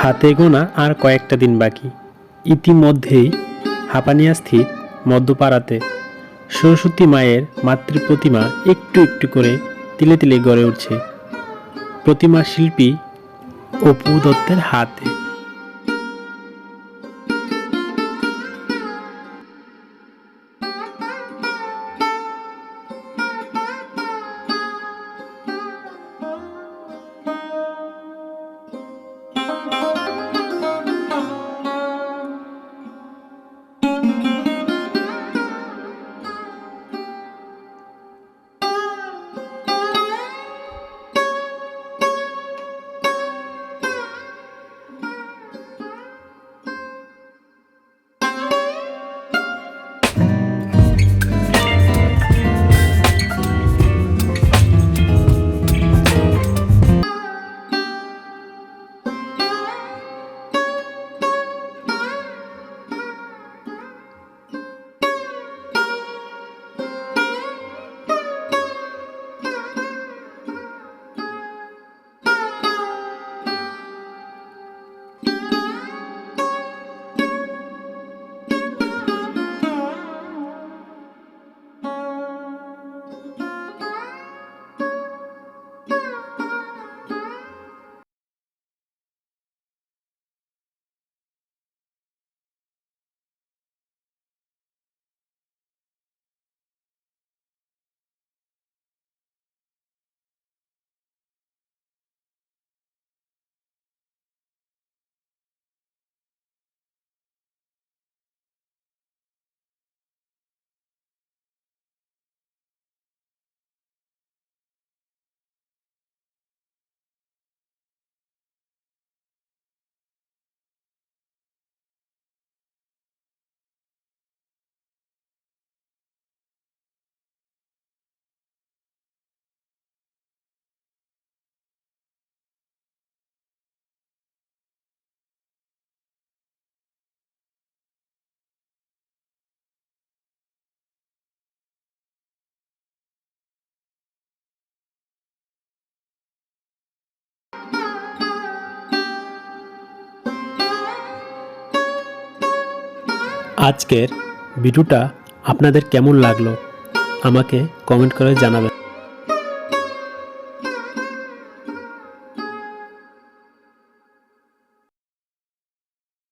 হাতে গোনা আর কয়েকটা দিন বাকি। ইতিমধ্যেই হাপানিয়াস্থিত মধ্যপাড়াতে সরস্বতী মায়ের মাতৃপ্রতিমা একটু একটু করে তিলে তিলে গড়ে উঠছে প্রতিমা শিল্পী অপু দত্তের হাতে। আজকের ভিডিওটা আপনাদের কেমন লাগলো আমাকে কমেন্ট করে জানাবেন।